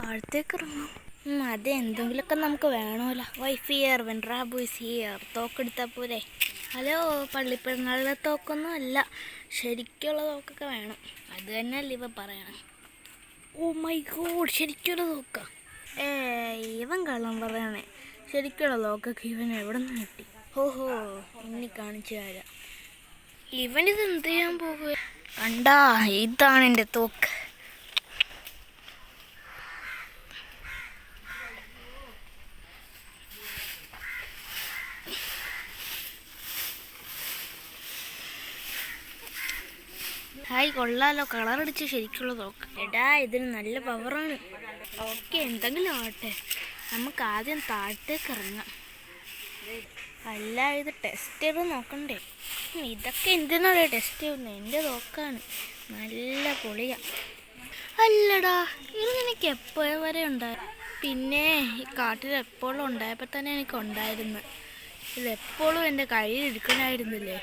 താഴത്തേക്ക് ഇറങ്ങാം. അതെ, എന്തെങ്കിലുമൊക്കെ നമുക്ക് വേണമല്ലോ. വൈഫിയർ വെൻ റാബു ഈസ് ഹിയർ. തോക്കെടുത്താൽ പോരെ? ഹലോ, പള്ളിപ്പെരുന്നാളിലെ തോക്കൊന്നും അല്ല, ശരിക്കുള്ള തോക്കൊക്കെ വേണം. അത് തന്നെയല്ലേ ഇവ പറയണം. ഓ മൈ ഗോഡ്, ശരിക്കുള്ള തോക്ക? ഇവൻ കള്ളം പറയണേ. ശരിക്കുള്ള തോക്കൊക്കെ ഇവൻ എവിടെ നിന്ന് കിട്ടി? ഓഹോ, ഇനി കാണിച്ചു തരാം. ഇവനിത് എന്ത് ചെയ്യാൻ പോകുക? കണ്ടാ, ഇതാണ് എൻ്റെ തോക്ക്. ഹായ്, കൊള്ളാലോ, കളറടിച്ച് ശരിക്കുള്ള തോക്ക്. എടാ, ഇതിന് നല്ല പവറാണ്. ഓക്കെ, എന്തെങ്കിലും ആവട്ടെ, നമുക്ക് ആദ്യം താഴത്തേക്ക് ഇറങ്ങാം. അല്ല, ഇത് ടെസ്റ്റ് ചെയ്ത് നോക്കണ്ടേ? ഇതൊക്കെ എന്തിനാണ് ടെസ്റ്റ് ചെയ്യുന്നത്? എൻ്റെ തോക്കാണ്, നല്ല പൊളിയാ. അല്ലടാ, ഇത് എനിക്ക് എപ്പോഴും വരെ ഉണ്ടായിരുന്നു. പിന്നെ ഈ കാട്ടിൽ എപ്പോഴും ഉണ്ടായപ്പോൾ തന്നെ എനിക്ക് ഉണ്ടായിരുന്നു. ഇതെപ്പോഴും എൻ്റെ കയ്യിൽ ഇരിക്കണമായിരുന്നില്ലേ?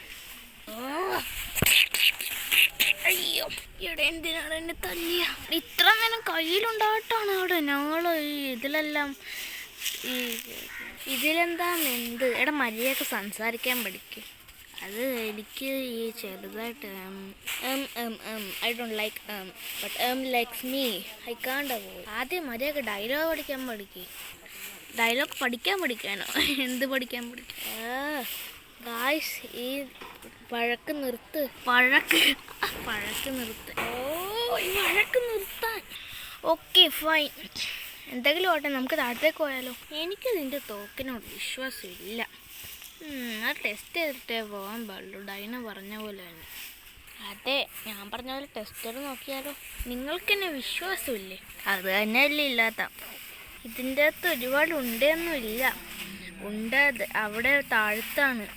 അയ്യോ, ഇവിടെ എന്തിനാണ് എന്നെ തല്ലിയ? ഇത്ര നേരം കയ്യിലുണ്ടായിട്ടാണ് അവിടെ ഞങ്ങൾ ഇതിലെന്താ എന്ത്? എടാ, മര്യാദക്ക് സംസാരിക്കാൻ പഠിക്കും. അത് എനിക്ക് ഈ ചെറുതായിട്ട് I don't like but likes me. I can't avoid. ആദ്യം മര്യാദക്ക് ഡയലോഗ് പഠിക്കാൻ പഠിക്കും. ഡയലോഗ് പഠിക്കാനോ? എന്ത് പഠിക്കാൻ പഠിക്കും? ഗായ്സ്, ഈ വഴക്ക് നിർത്ത്. ഈ വഴക്ക് നിർത്താൻ. Okay, fine. എന്തെങ്കിലും ഓട്ടെ, നമുക്ക് താഴത്തേക്ക് പോയാലോ? എനിക്ക് നിൻ്റെ തോക്കിനോട് വിശ്വാസമില്ല. അത് ടെസ്റ്റ് ചെയ്തിട്ടേ പോകാൻ പാടുള്ളൂ, ഡൈന പറഞ്ഞ പോലെ തന്നെ. അതെ, ഞാൻ പറഞ്ഞ പോലെ ടെസ്റ്റ് ചെയ്ത് നോക്കിയാലോ? നിങ്ങൾക്കെന്നെ വിശ്വാസമില്ലേ? അത് തന്നെയല്ലേ ഇല്ലാത്ത. ഇതിൻ്റെ അകത്ത് ഒരുപാട് ഉണ്ടൊന്നുമില്ല. ഉണ്ട്, അവിടെ താഴത്താണ്.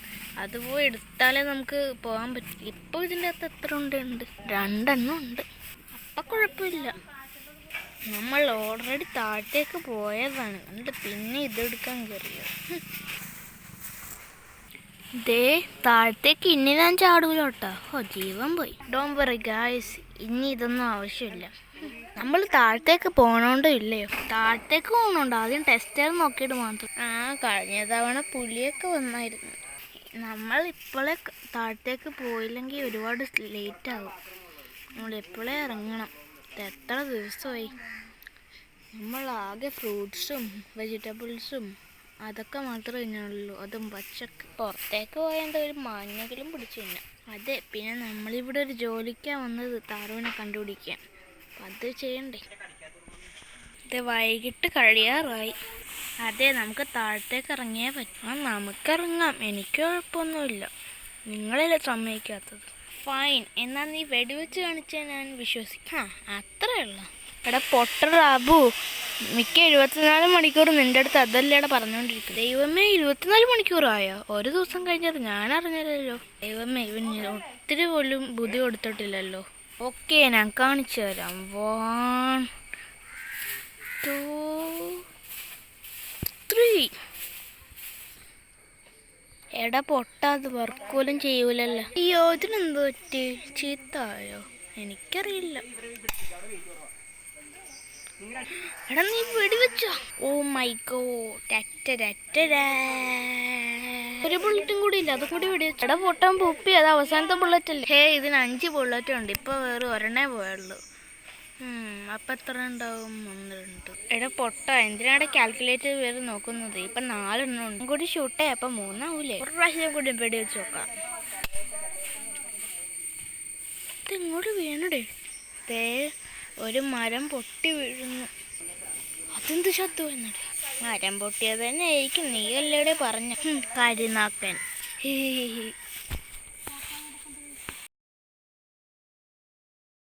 അത് പോയി എടുത്താലേ നമുക്ക് പോകാൻ പറ്റും. ഇപ്പോൾ ഇതിൻ്റെ അകത്ത് എത്ര ഉണ്ട്? 2 ഉണ്ട്. അപ്പം കുഴപ്പമില്ല. നമ്മൾ ഓൾറെഡി താഴത്തേക്ക് പോയതാണ്, എന്നിട്ട് പിന്നെ ഇതെടുക്കാൻ കയറിയോ? ദേ, താഴത്തേക്ക് ഇനി ഞാൻ ചാടൂലോട്ടോ. ജീവൻ പോയി. ഡോണ്ട് വറി ഗായ്സ്, ഇനി ഇതൊന്നും ആവശ്യമില്ല. നമ്മൾ താഴത്തേക്ക് പോകണോണ്ടോ ഇല്ലയോ? താഴത്തേക്ക് പോകണോണ്ടോ? ആദ്യം ടെസ്റ്റ് ചെയ്ത് നോക്കിയിട്ട് മാത്രം. കഴിഞ്ഞ തവണ പുലിയൊക്കെ വന്നായിരുന്നു. നമ്മൾ ഇപ്പോഴേ താഴത്തേക്ക് പോയില്ലെങ്കിൽ ഒരുപാട് ലേറ്റ് ആകും. നമ്മൾ എപ്പോഴേ ഇറങ്ങണം. എത്ര ദിവസമായി? നമ്മൾ ആകെ ഫ്രൂട്ട്സും വെജിറ്റബിൾസും അതൊക്കെ മാത്രമേ തിന്നുള്ളൂ, അതും പച്ചക്ക്. പുറത്തേക്ക് പോയാൽ എന്താ ഒരു മാങ്ങകളും പിടിച്ചു തിന്നാം. അതെ, പിന്നെ നമ്മളിവിടെ ഒരു ജോലിക്കാണ് വന്നത്, താറുവിനെ കണ്ടുപിടിക്കാൻ. അപ്പം അത് ചെയ്യണ്ടേ? ഇത് വൈകിട്ട് കഴിയാറായി. അതെ, നമുക്ക് താഴത്തേക്ക് ഇറങ്ങിയേ പറ്റും. നമുക്കിറങ്ങാം, എനിക്ക് കുഴപ്പമൊന്നുമില്ല. നിങ്ങളല്ലേ സമ്മതിക്കാത്തത്? ഫൈൻ, എന്നാൽ നീ വെടിവെച്ച് കാണിച്ചാൽ ഞാൻ വിശ്വസിക്കാം. അത്രേ ഉള്ളൂ. എടാ പൊട്ട റാബു, മിക്ക 74 മണിക്കൂർ നിൻ്റെ അടുത്ത് അതല്ലേടെ പറഞ്ഞുകൊണ്ടിരിക്കും. ദൈവമേ, 24 മണിക്കൂറായോ? ഒരു ദിവസം കഴിഞ്ഞത് ഞാൻ അറിഞ്ഞില്ലല്ലോ. ദൈവമേ, ഇവന് ഒത്തിരി പോലും ബുദ്ധി കൊടുത്തിട്ടില്ലല്ലോ. ഓക്കെ, ഞാൻ കാണിച്ചു തരാം. 1 2 3. എടാ പൊട്ട, അത് വർക്ക് പോലും ചെയ്യൂലല്ലോ. അയ്യോ, ഇതിനെന്ത് പറ്റി? ചീത്തായോ? എനിക്കറിയില്ല. എടാ, നീ വെടിവെച്ചോ? Oh my God. ഒരു ബുള്ളറ്റും കൂടി ഇല്ല, അതും കൂടി വെടിവെച്ചു. എടാ പൊട്ടാൻ പുപ്പി, അത് അവസാനത്തെ ബുള്ളറ്റ് അല്ലേ? ഇതിന് 5 ബുള്ളറ്റ് ഉണ്ട്. ഇപ്പൊ വേറെ 1 പോയുള്ളൂ. അപ്പം എത്ര ഉണ്ടാവും? 1 2. എടാ പൊട്ട, എന്തിനാണ് കാൽക്കുലേറ്റ് ചെയ്ത് നോക്കുന്നത്? ഇപ്പം 4 ഉണ്ട്. കൂടി ഷൂട്ടേ, അപ്പം 3 ആവൂലേ? ഒരു പ്രാവശ്യം കൂടി വെടിവെച്ച് നോക്കാം. ഇതെങ്ങോട്ട് വീണടേ? ഒരു മരം പൊട്ടി വീഴുന്നു. അതെന്ത് ശബ്ദം എന്നടേ? മരം പൊട്ടിയത് തന്നെ ആയിരിക്കും. നീ അല്ലേടെ പറഞ്ഞ കരിനാക്കൻ.